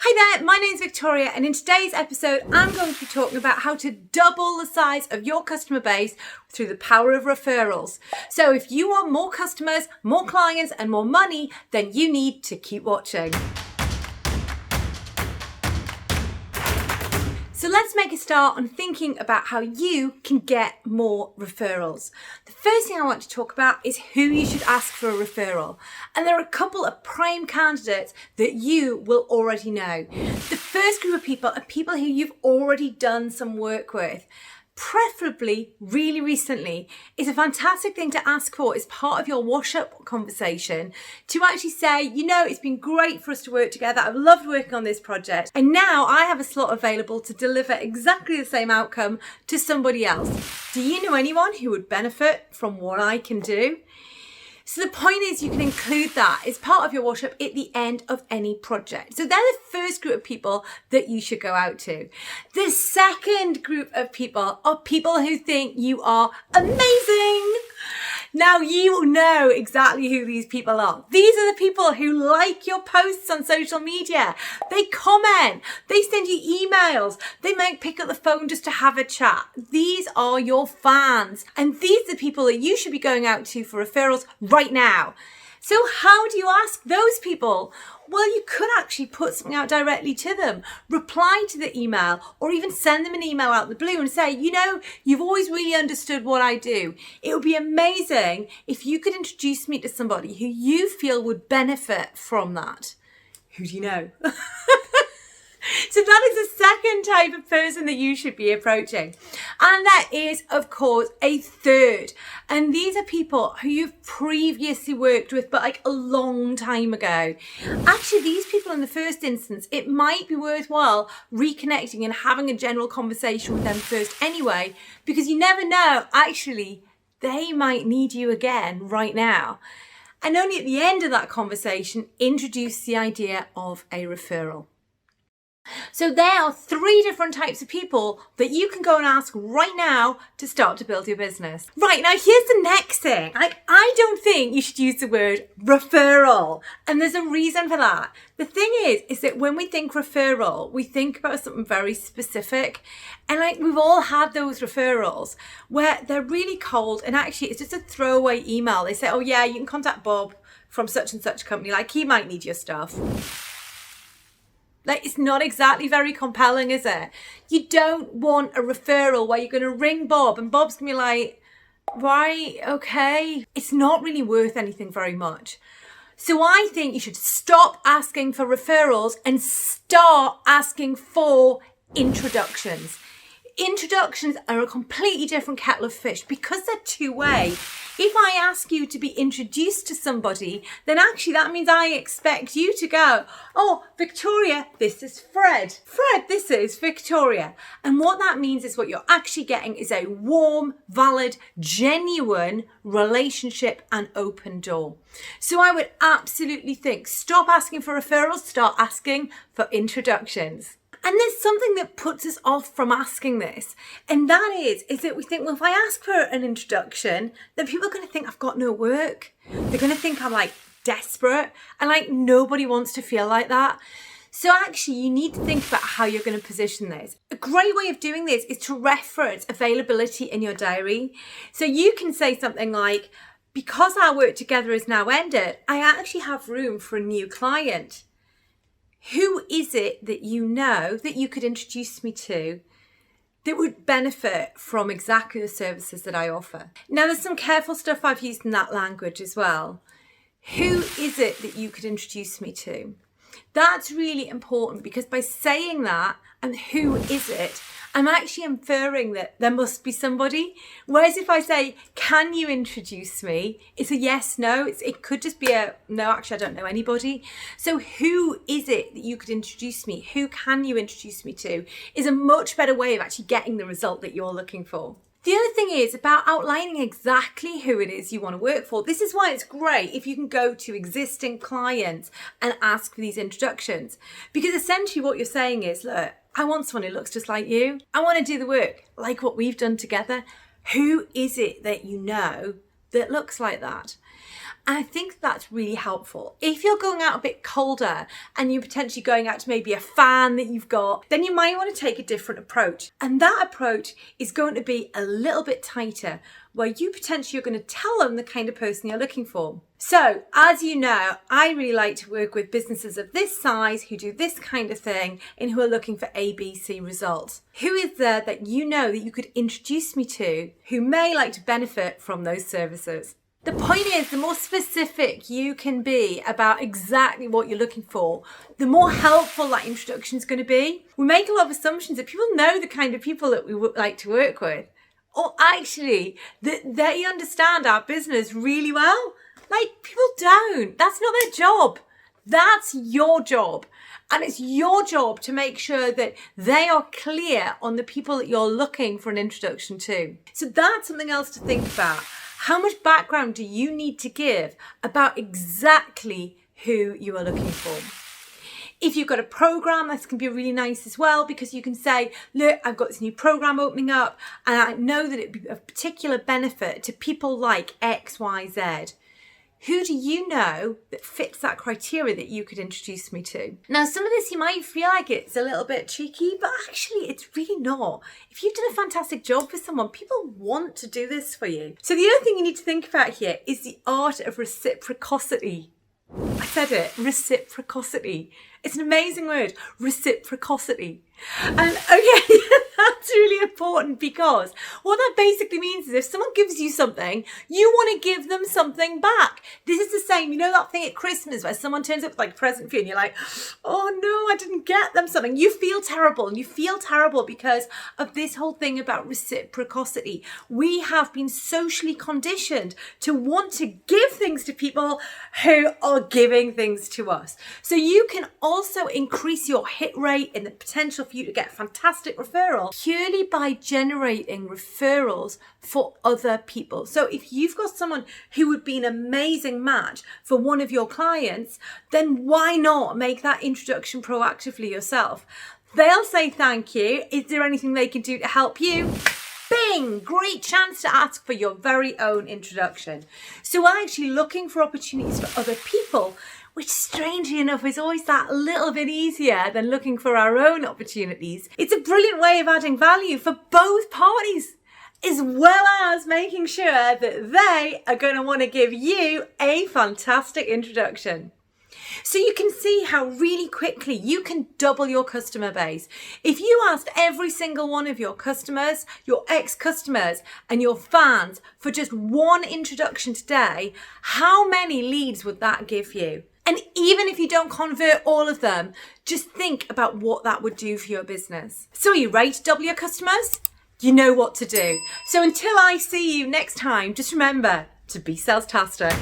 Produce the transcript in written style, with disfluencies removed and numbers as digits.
Hi there, my name's Victoria, and in today's episode I'm going to be talking about how to double the size of your customer base through the power of referrals. So if you want more customers, more clients and more money, then you need to keep watching. So let's make a start on thinking about how you can get more referrals. The first thing I want to talk about is who you should ask for a referral. And there are a couple of prime candidates that you will already know. The first group of people are people who you've already done some work with. Preferably really recently. Is a fantastic thing to ask for as part of your wash-up conversation, to actually say, you know, it's been great for us to work together. I've loved working on this project, and now I have a slot available to deliver exactly the same outcome to somebody else. Do you know anyone who would benefit from what I can do? So the point is, you can include that as part of your wash-up at the end of any project. So they're the first group of people that you should go out to. The second group of people are people who think you are amazing. Now you know exactly who these people are. These are the people who like your posts on social media. They comment, they send you emails, they might pick up the phone just to have a chat. These are your fans, and these are the people that you should be going out to for referrals right now. So how do you ask those people? Well, you could actually put something out directly to them, reply to the email, or even send them an email out of the blue and say, you know, you've always really understood what I do. It would be amazing if you could introduce me to somebody who you feel would benefit from that. Who do you know? So that is the second type of person that you should be approaching. And that is, of course, a third. And these are people who you've previously worked with, but like a long time ago. Actually, these people in the first instance, it might be worthwhile reconnecting and having a general conversation with them first anyway, because you never know, actually, they might need you again right now. And only at the end of that conversation, introduce the idea of a referral. So there are three different types of people that you can go and ask right now to start to build your business. Right, now here's the next thing. I don't think you should use the word referral. And there's a reason for that. The thing is that when we think referral, we think about something very specific. And we've all had those referrals where they're really cold and actually it's just a throwaway email. They say, oh yeah, you can contact Bob from such and such company. Like, he might need your stuff. Like, it's not exactly very compelling, is it? You don't want a referral where you're going to ring Bob and Bob's going to be like, right, okay. It's not really worth anything very much. So I think you should stop asking for referrals and start asking for introductions. Introductions are a completely different kettle of fish because they're two-way. If I ask you to be introduced to somebody, then actually that means I expect you to go, oh, Victoria, this is Fred. Fred, this is Victoria. And what that means is what you're actually getting is a warm, valid, genuine relationship and open door. So I would absolutely think, stop asking for referrals, start asking for introductions. And there's something that puts us off from asking this. And that is that we think, well, if I ask for an introduction, then people are going to think I've got no work. They're going to think I'm like desperate. And like nobody wants to feel like that. So actually you need to think about how you're going to position this. A great way of doing this is to reference availability in your diary. So you can say something like, because our work together is now ended, I actually have room for a new client. Who is it that you know that you could introduce me to that would benefit from exactly the services that I offer? Now, there's some careful stuff I've used in that language as well. Who is it that you could introduce me to? That's really important because by saying that and who is it, I'm actually inferring that there must be somebody. Whereas if I say, can you introduce me? It's a yes, no. It could just be a, no, actually, I don't know anybody. So who is it that you could introduce me? Who can you introduce me to? Is a much better way of actually getting the result that you're looking for. The other thing is about outlining exactly who it is you want to work for. This is why it's great if you can go to existing clients and ask for these introductions. Because essentially what you're saying is, look, I want someone who looks just like you. I want to do the work like what we've done together. Who is it that you know that looks like that? And I think that's really helpful. If you're going out a bit colder and you're potentially going out to maybe a fan that you've got, then you might want to take a different approach. And that approach is going to be a little bit tighter, where you potentially are going to tell them the kind of person you're looking for. So, as you know, I really like to work with businesses of this size who do this kind of thing and who are looking for ABC results. Who is there that you know that you could introduce me to who may like to benefit from those services? The point is, the more specific you can be about exactly what you're looking for, the more helpful that introduction is going to be. We make a lot of assumptions that people know the kind of people that we would like to work with, or actually that they understand our business really well. Like, people don't. That's not their job. That's your job. And it's your job to make sure that they are clear on the people that you're looking for an introduction to. So that's something else to think about. How much background do you need to give about exactly who you are looking for? If you've got a program, this can be really nice as well, because you can say, look, I've got this new program opening up and I know that it'd be of particular benefit to people like X, Y, Z. Who do you know that fits that criteria that you could introduce me to? Now, some of this you might feel like it's a little bit cheeky, but actually it's really not. If you've done a fantastic job for someone, people want to do this for you. So the other thing you need to think about here is the art of reciprocity. I said it, reciprocity. It's an amazing word, reciprocity. And okay, that's really important, because what that basically means is if someone gives you something, you want to give them something back. This is the same, you know that thing at Christmas where someone turns up with like a present for you and you're like, oh no, I didn't get them something. You feel terrible, and you feel terrible because of this whole thing about reciprocity. We have been socially conditioned to want to give things to people who are giving things to us. So you can also increase your hit rate and the potential for you to get fantastic referrals purely by generating referrals for other people. So if you've got someone who would be an amazing match for one of your clients, then why not make that introduction proactively yourself? They'll say thank you. Is there anything they can do to help you? Bing! Great chance to ask for your very own introduction. So we're actually looking for opportunities for other people, which strangely enough is always that little bit easier than looking for our own opportunities. It's a brilliant way of adding value for both parties, as well as making sure that they are going to want to give you a fantastic introduction. So you can see how really quickly you can double your customer base. If you asked every single one of your customers, your ex-customers and your fans for just one introduction today, how many leads would that give you? And even if you don't convert all of them, just think about what that would do for your business. So are you ready to double your customers? You know what to do. So until I see you next time, just remember to be sales-tastic.